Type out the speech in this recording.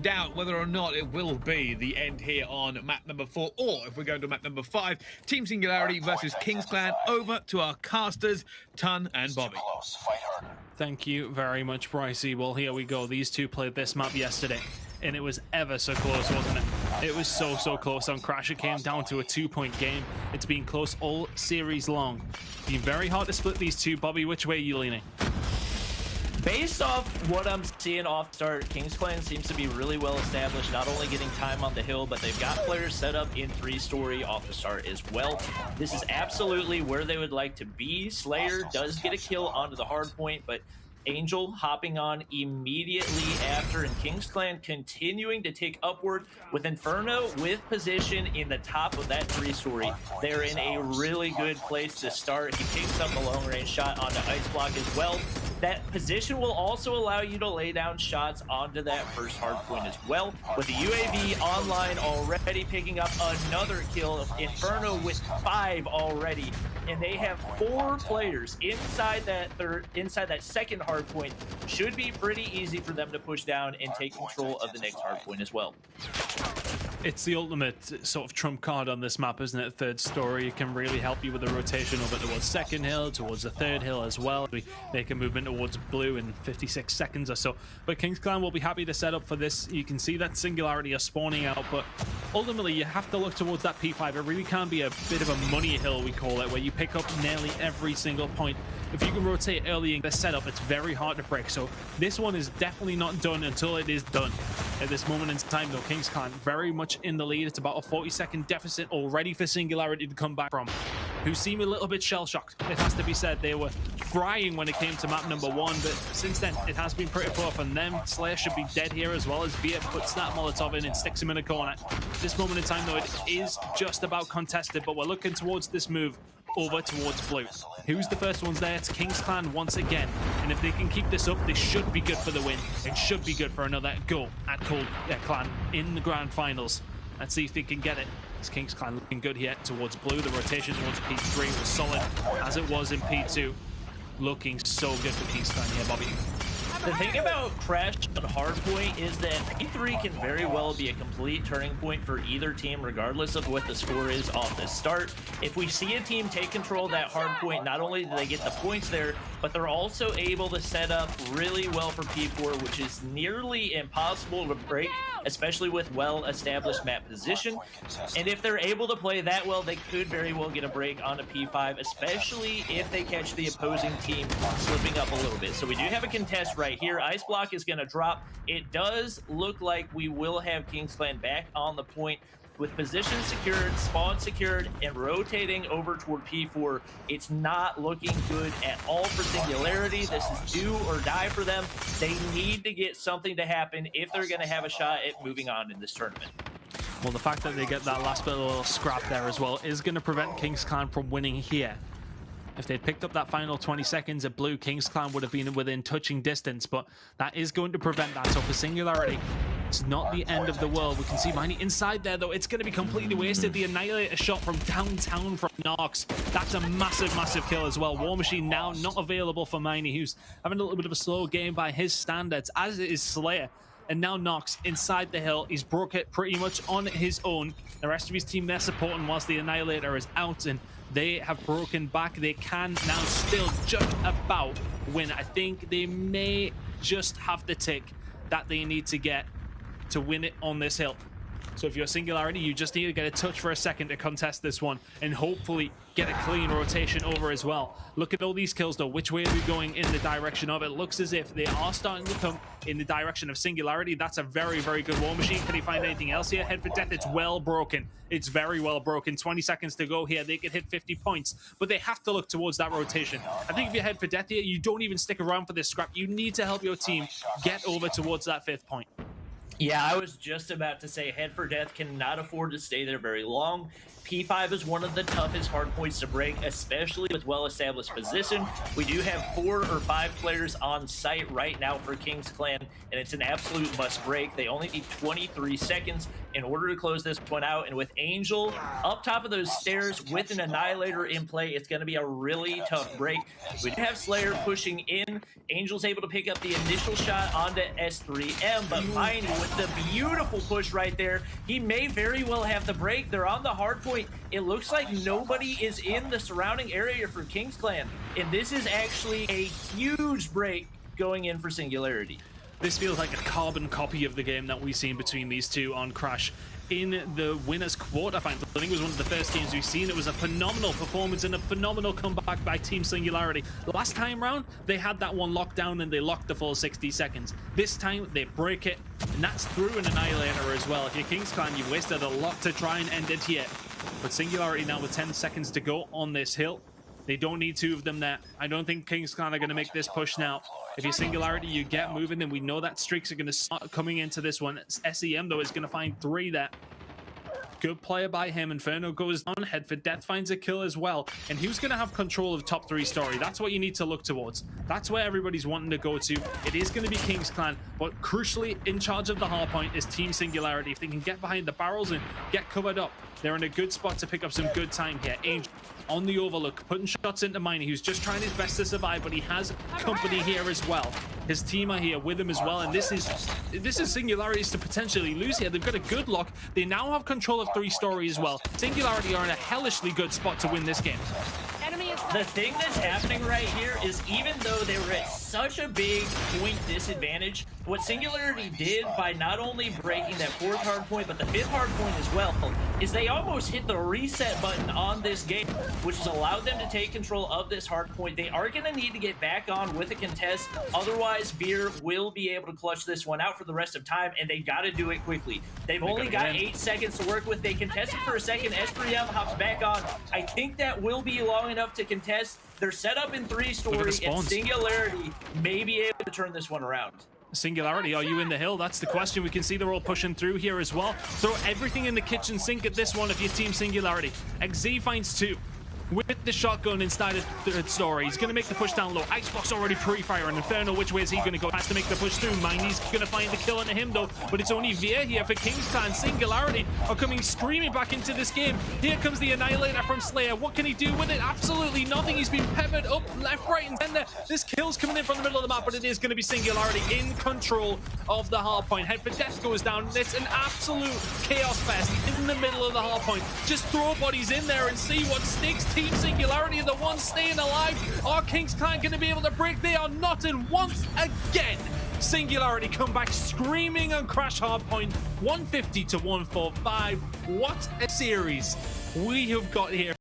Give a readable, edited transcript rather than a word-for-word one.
find out whether or not it will be the end here on map number 4, or if we're going to map number 5, Team Singularity versus Kings Clan. Over to our casters, Ton and Bobby. Thank you very much, Brycey. Well, here we go. These two played this map yesterday, and it was ever so close, wasn't it? It was so close on Crash. It came down to a 2-point game. It's been close all series long. Been very hard to split these two. Bobby, which way are you leaning? Based off what I'm seeing off start, Kings Clan seems to be really well established, not only getting time on the hill, but they've got players set up in 3-story off the start as well. This is absolutely where they would like to be. Slayer does get a kill onto the hard point, but Angel hopping on immediately after, and Kings Clan continuing to tick upward with Inferno with position in the top of that 3-story. They're in a really good place to start. He picks up the long range shot onto Ice Block as well. That position will also allow you to lay down shots onto that first hard point as well. With the UAV online already picking up another kill, Inferno with 5 already, and they have 4 players inside that second hard point. Should be pretty easy for them to push down and take control of the next hard point as well. It's the ultimate sort of trump card on this map, isn't it? 3rd story. It can really help you with the rotation over towards 2nd hill, towards the 3rd hill as well. We make a movement towards blue in 56 seconds or so. But Kings Clan will be happy to set up for this. You can see that Singularity are spawning out, but ultimately you have to look towards that P5. It really can be a bit of a money hill, we call it, where you pick up nearly every single point. If you can rotate early in the setup, it's very hard to break. So this one is definitely not done until it is done. At this moment in time, though, Kings Clan very much in the lead. It's about a 40-second deficit already for Singularity to come back from, who seem a little bit shell-shocked. It has to be said, they were frying when it came to map number 1, but since then, it has been pretty poor from them. Slayer should be dead here, as well as Viet puts that Molotov in and sticks him in a corner. At this moment in time, though, it is just about contested, but we're looking towards this move over towards blue. Who's the first ones there? It's Kings Clan once again, and if they can keep this up, they should be good for the win. It should be good for another go at Cold Clan in the grand finals. Let's see if they can get it. It's Kings Clan looking good here towards blue. The rotation towards P3 was solid, as it was in P2. Looking so good for Kings Clan here, Bobby. The thing about Crash on Hardpoint is that P3 can very well be a complete turning point for either team, regardless of what the score is off the start. If we see a team take control of that Hardpoint, not only do they get the points there, but they're also able to set up really well for P4, which is nearly impossible to break, especially with well-established map position. And if they're able to play that well, they could very well get a break onto P5, especially if they catch the opposing team slipping up a little bit. So we do have a contest right here. Ice Block is going to drop. It does look like we will have Kings Clan back on the point with position secured, spawn secured, and rotating over toward P4. It's not looking good at all for Singularity. This is do or die for them. They need to get something to happen if they're going to have a shot at moving on in this tournament. Well, the fact that they get that last bit of little scrap there as well is going to prevent Kings Clan from winning here. If they'd picked up that final 20 seconds at blue, Kings Clan would have been within touching distance, but that is going to prevent that. So for Singularity, it's not the end of the world. We can see Miney inside there, though. It's going to be completely wasted. The Annihilator shot from downtown from Nox. That's a massive kill as well. War Machine now not available for Miney, who's having a little bit of a slow game by his standards, as is Slayer. And now Nox inside the hill. He's broke it pretty much on his own. The rest of his team there supporting whilst the Annihilator is out, and they have broken back. They can now still just about win. I think they may just have the tick that they need to get to win it on this hill. So if you're Singularity, you just need to get a touch for a second to contest this one and hopefully get a clean rotation over as well. Look at all these kills, though. Which way are we going in the direction of? It looks as if they are starting to come in the direction of Singularity. That's a very good War Machine. Can he find anything else here? Head for Death, it's well broken. It's very well broken. 20 seconds to go here. They could hit 50 points, but they have to look towards that rotation. I think if you head for Death here, you don't even stick around for this scrap. You need to help your team get over towards that 5th point. Yeah, I was just about to say Head for Death cannot afford to stay there very long. P5 is one of the toughest hard points to break, especially with well-established position. We do have 4 or 5 players on site right now for Kings Clan, and it's an absolute must break. They only need 23 seconds in order to close this one out, and with Angel up top of those stairs with an Annihilator in play, it's going to be a really tough break. We do have Slayer pushing in. Angel's able to pick up the initial shot onto S3M, but Miney with the beautiful push right there. He may very well have the break. They're on the hard point. It looks like nobody is in the surrounding area for Kings Clan, and this is actually a huge break going in for Singularity. This feels like a carbon copy of the game that we've seen between these two on Crash in the winners quarterfinals. I think it was one of the first games we've seen. It was a phenomenal performance and a phenomenal comeback by Team Singularity. Last time round, they had that one locked down and they locked the full 60 seconds. This time, they break it, and that's through an Annihilator as well. If you're Kings Clan, you've wasted a lot to try and end it here. But Singularity now with 10 seconds to go on this hill. They don't need two of them there. I don't think Kings Clan are going to make this push now. If you're Singularity, you get moving, and we know that streaks are going to start coming into this one. SEM, though, is going to find 3 there. Good player by him. Inferno goes on. Head for Death finds a kill as well. And who's going to have control of top 3 story? That's what you need to look towards. That's where everybody's wanting to go to. It is going to be Kings Clan, but crucially, in charge of the hardpoint is Team Singularity. If they can get behind the barrels and get covered up, they're in a good spot to pick up some good time here. Angel on the overlook, putting shots into Miney, who's just trying his best to survive, but he has company here as well. His team are here with him as well, and this is Singularity's to potentially lose here. They've got a good lock. They now have control of 3 story as well. Singularity are in a hellishly good spot to win this game. The thing that's happening right here is, even though they were at such a big point disadvantage, what Singularity did by not only breaking that 4th hard point, but the 5th hard point as well, is they almost hit the reset button on this game, which has allowed them to take control of this hard point. They are going to need to get back on with a contest. Otherwise, Veer will be able to clutch this one out for the rest of time, and they got to do it quickly. They've only got 8 seconds to work with. They contested for a second. S3M hops back on. I think that will be long enough to contest. They're set up in 3 story, and Singularity may be able to turn this one around. Singularity, are you in the hill? That's the question. We can see they're all pushing through here as well. Throw everything in the kitchen sink at this one if you're Team Singularity. XZ finds 2 with the shotgun inside of 3rd story. He's going to make the push down low. Icebox already pre-firing. Inferno, which way is he going to go? Has to make the push through. Miney's going to find the kill into him, though. But it's only Veer here for Kings Clan. Singularity are coming screaming back into this game. Here comes the Annihilator from Slayer. What can he do with it? Absolutely nothing. He's been peppered up left, right, and center. This kill's coming in from the middle of the map, but it is going to be Singularity in control of the hardpoint. Head for Death goes down. It's an absolute chaos fest in the middle of the hardpoint. Just throw bodies in there and see what sticks. Team Singularity are the ones staying alive. Are Kings Clan going to be able to break? They are not, and once again, Singularity come back screaming on Crash Hardpoint. 150 to 145. What a series we have got here